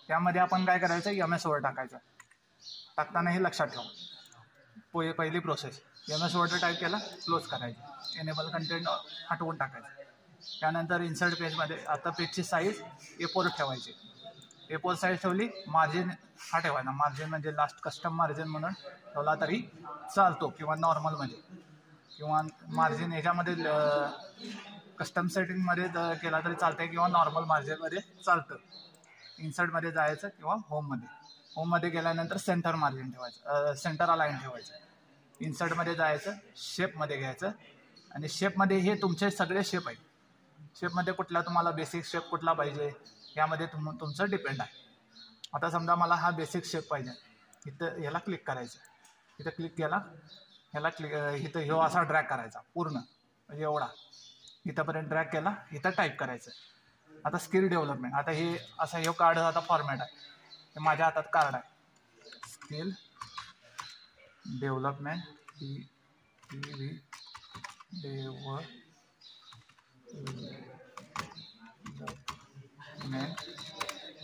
त्यामध्ये आपण काय करायचं, MS वर्ड टाकायचं. टाकताना हे लक्षात ठेवा. पहिली प्रोसेस MS वर्ड टाईप केला, क्लोज करायचं, एनेबल कंटेंट हटवून टाकायचं. त्यानंतर इन्सर्ट पेजमध्ये आता पेजची साईज A4 ठेवायची. A4 साईज ठेवली, मार्जिन हा ठेवायचा. मार्जिन म्हणजे लास्ट कस्टम मार्जिन म्हणून ठेवला तरी चालतो, किंवा नॉर्मलमध्ये, किंवा मार्जिन ह्याच्यामध्ये कस्टम सेटिंगमध्ये केला तरी चालतंय, किंवा नॉर्मल मार्जिनमध्ये चालतं. इन्सर्टमध्ये जायचं किंवा होममध्ये गेल्यानंतर सेंटर मार्जिन ठेवायचं, सेंटर अलाईन ठेवायचं. इन्सर्टमध्ये जायचं, शेपमध्ये घ्यायचं, आणि शेपमध्ये हे तुमचे सगळे शेप आहेत. शेपमध्ये कुठला तुम्हाला बेसिक शेप कुठला पाहिजे यामध्ये तुमचं डिपेंड आहे. आता समजा मला हा बेसिक शेप पाहिजे, इथं ह्याला क्लिक करायचं. इथं क्लिक केला, ह्याला इथं ह्यो असा ड्रॅग करायचा पूर्ण, म्हणजे एवढा इथंपर्यंत ड्रॅग केला, इथं टाईप करायचं. आता स्किल डेव्हलपमेंट, आता हे असं ह्यो कार्ड आता फॉर्मॅट आहे, हे माझ्या हातात कार्ड आहे. Skill development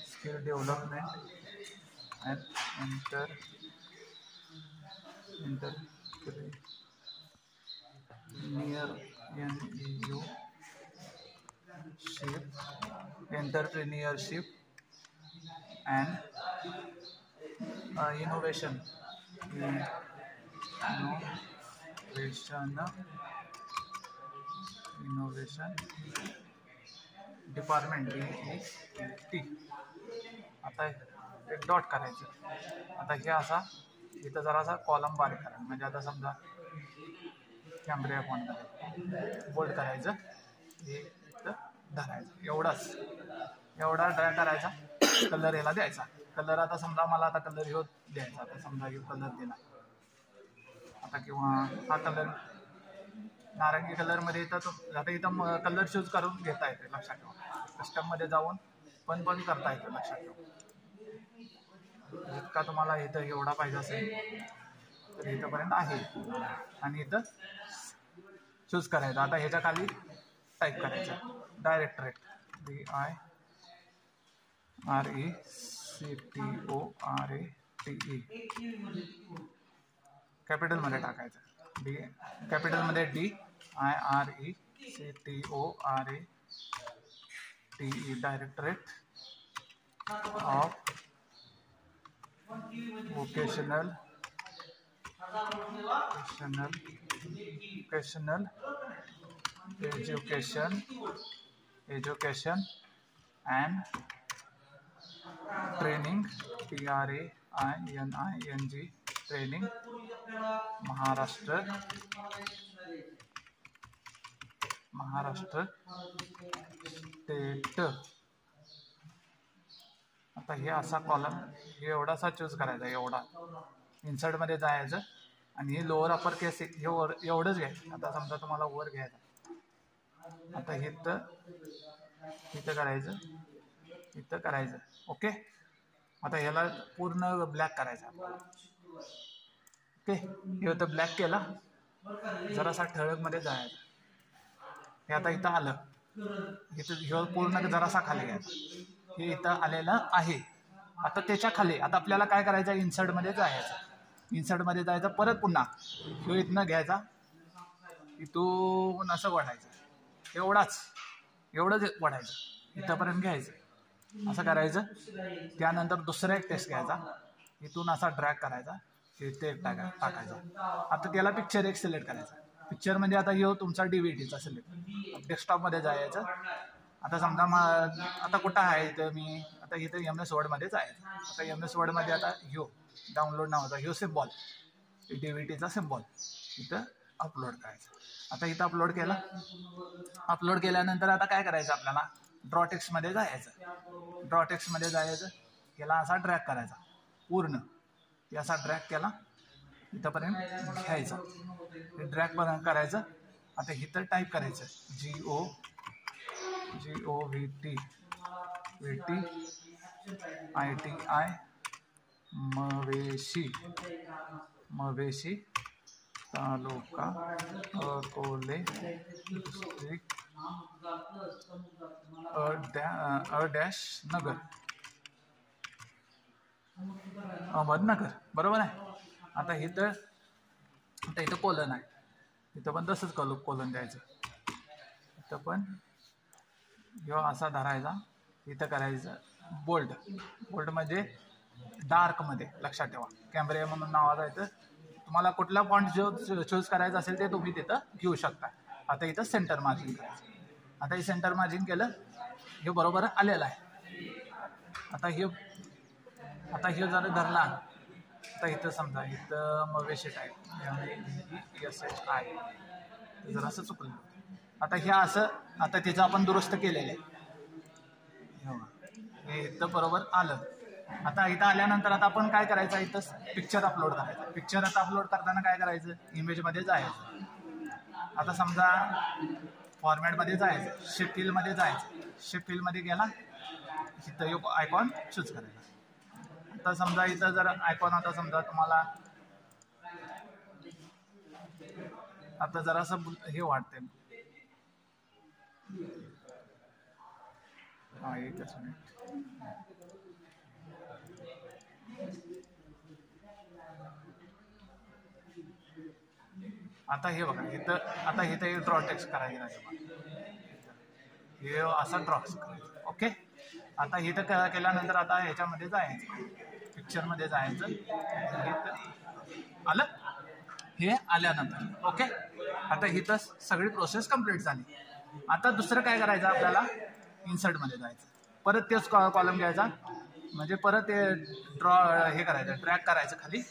skill development and entrepreneurship and innovation department DET. आता एक डॉट करायचं. आता हे असा इथं जरासा कॉलम बारीक करायचा, म्हणजे आता समजा कॅमेरा ऑन करायचं, बोल्ड करायचं, हे इथं धरायचं, एवढा ड्रॅग करायचा. कलर याला द्यायचा. कलर आता समजा मला आता कलर ह्यो द्यायचा. आता समजा ह्यो कलर दिला आता, किंवा हा कलर नारंगी कलरमध्ये येतं. आता इथं कलर चूज करून घेता येते, लक्षात ठेवा. कस्टममध्ये जाऊन पण करता येतं, लक्षात ठेवा. इतका तुम्हाला इथं एवढा पाहिजे असेल तर इथंपर्यंत आहे, आणि इथं चूज करायचं. आता ह्याच्या खाली टाईप करायचं डायरेक्टरेट, DIRECTORATE, कॅपिटलमध्ये टाकायचं. कॅपिटलमध्ये DIRECTORATE, directorate of vocational education and training, TRAINING, training, Maharashtra state. आता हे असा कॉलम हे एवढासा चूज करायचा, एवढा इन्सर्टमध्ये जायचं, आणि हे लोअर अपर केस हे एवढंच घ्यायचं. आता समजा तुम्हाला वर घ्यायचं, आता इथं करायचं, ओके. आता ह्याला पूर्ण ब्लॅक करायचा, ओके. हे होतं ब्लॅक केला, जरासा ठळकमध्ये जायचं. हे आता इथं आलं, इथं ह्यो पूर्ण जरासा खाली घ्यायचा. हे इथं आलेलं आहे. आता त्याच्या खाली आता आपल्याला काय करायचं, इन्सर्टमध्ये जायचं. परत पुन्हा ह्यो इथनं घ्यायचा, इथून असं वाढायचं, एवढंच वाढायचं, इथंपर्यंत घ्यायचं, असं करायचं. त्यानंतर दुसरा एक टेस्ट घ्यायचा, इथून असा ड्रॅग करायचा, इथे टाकायचा. आता त्याला पिक्चर एक सिलेक्ट करायचा. पिक्चर म्हणजे आता ह्यो तुमचा DVTचा सिलेक्ट, डेस्कटॉपमध्ये जायचं. आता समजा आता कुठं आहे तर मी आता इथं MS वर्डमध्ये जायचं. आता MS वर्डमध्ये आता ह्यो डाउनलोड नावाचा ह्यो सिम्बॉल, DVTचा सिम्बॉल इथं अपलोड करायचा. आता इथं अपलोड केल्यानंतर आता काय करायचं, आपल्याला ड्रॉटेक्समध्ये जायचं. याला असा ड्रॅग करायचा पूर्ण, असा ड्रॅग केला इथंपर्यंत घ्यायचा, ड्रॅग करायचं. आता इथं टाईप करायचं GOVT ITI मवेशी तालुका अकोले डिस्ट्रिक्ट नगर. अहमदनगर बरोबर आहे. आता इथं कोलन आहे, इथं पण तसंच कोलन द्यायचं. इथं पण ह्यो असा धरायचा, इथं करायचं बोल्ड. बोल्ड म्हणजे डार्कमध्ये, लक्षात ठेवा. कॅम्ब्रिया म्हणून नावाचा इथं तुम्हाला कुठला फॉन्ट जो चूज करायचा असेल ते तुम्ही तिथं घेऊ शकता. आता इथं सेंटर मार्जिन करायचं. आता हे सेंटर मार्जिन केलं, हे बरोबर आलेलं आहे. आता हे जर धरला, आता इथं समजा इथं मवेशी टाईप SHI जर असं चुकलं. आता हे असं, आता तिचं आपण दुरुस्त केलेलं आहे, हे इथं बरोबर आलं. आता इथं आल्यानंतर आता आपण काय करायचं, इथं पिक्चर अपलोड करायचं. पिक्चर आता अपलोड करताना काय करायचं, इमेजमध्ये जायचं. आता समजा फॉर्मॅटमध्ये जायचं, शिफ्ट फील्डमध्ये जायचं. शिफ्ट फील्डमध्ये गेला, इथं आयकॉन चूज करायचा. आता समजा इथं जर आयकॉन, आता समजा तुम्हाला आता जरासं हे वाटते, एकच मिनिट. आता हे बघा, इथं ड्रॉ टेक्स्ट करायचं, हे असं ड्रॉ करायचं. ओके. आता इथं केल्यानंतर आता ह्याच्यामध्ये जायचं, पिक्चरमध्ये जायचं. आलं, हे आल्यानंतर ओके. आता इथं सगळी प्रोसेस कंप्लीट झाली. आता दुसरं काय करायचं, आपल्याला इन्सर्टमध्ये जायचं. परत तेच कॉलम घ्यायचा, म्हणजे परत ते हे करायचं, ड्रॅग करायचं खाली.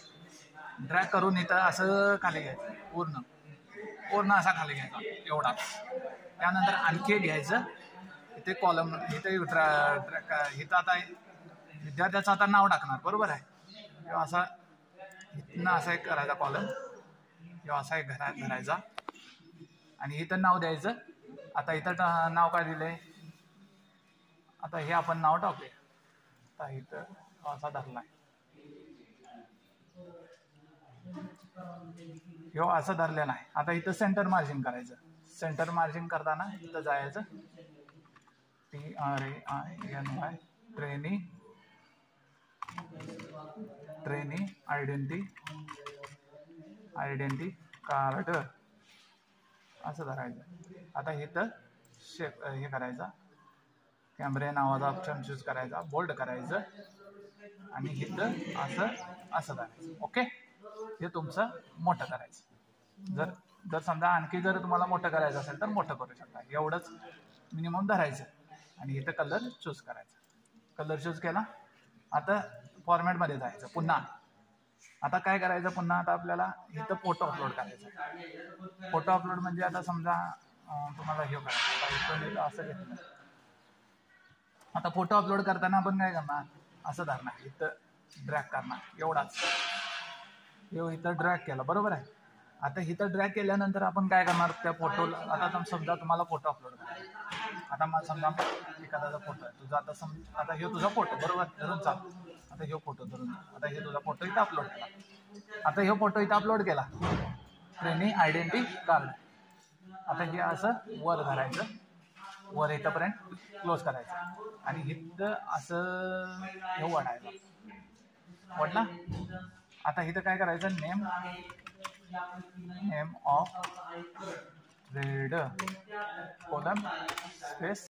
ड्रॅग करून इथं असं खाली घ्यायचं, पूर्ण असा खाली घ्यायचा एवढा. त्यानंतर आणखी घ्यायचं, इथे कॉलम, इथं आता विद्यार्थ्याचं आता नाव टाकणार, बरोबर आहे. किंवा असा इथनं असा एक करायचा कॉलम, किंवा असा एक धरायचा आणि इथं नाव द्यायचं. आता इथं नाव काय दिलंय, आता हे आपण नाव टाकूया. आता इथं असा धरलाय, ह्यो असं धरलेला आहे. आता इथं सेंटर मार्जिन करायचं. सेंटर मार्जिन करताना इथं जायचं, TRAINY, ट्रेनी आयडेंटिटी कार्ड असं धरायचं. आता इथं हे करायचा, कॅम्ब्रिया नावाचा ऑप्शन चूज करायचा, बोल्ड करायचं आणि इथं असं धरायचं. ओके. हे तुमचं मोठं करायचं. जर समजा आणखी जर तुम्हाला मोठं करायचं असेल तर मोठं करू शकता. एवढंच मिनिमम धरायचं आणि इथं कलर चूज करायचा. कलर चूज केला, आता फॉर्मॅटमध्ये जायचं पुन्हा. आता काय करायचं पुन्हा, आता आपल्याला इथं फोटो अपलोड करायचा. फोटो अपलोड म्हणजे आता समजा तुम्हाला हे करायचं, असं घेतलं. आता फोटो अपलोड करताना आपण काय करणार, असं धरणार, इथं ड्रॅग करणार, एवढाच. इथं ड्रॅग केला, बरोबर आहे. आता इथं ड्रॅग केल्यानंतर आपण काय करणार, त्या फोटोला, आता समजा तुम्हाला फोटो अपलोड करायचा. आता मला समजा एखाद्याचा फोटो आहे तुझा, आता हे तुझा फोटो, बरोबर, धरून चाल. आता हे फोटो धरून, आता हे तुझा फोटो इथं अपलोड केला. आता हे फोटो इथं अपलोड केला, ट्रेनी आयडेंटिटी कार्ड. आता हे असं वर धरायचं, वर इथंपर्यंत क्लोज करायचं आणि इथं असं हे वडला. आता इथं काय करायचं, name of trade column space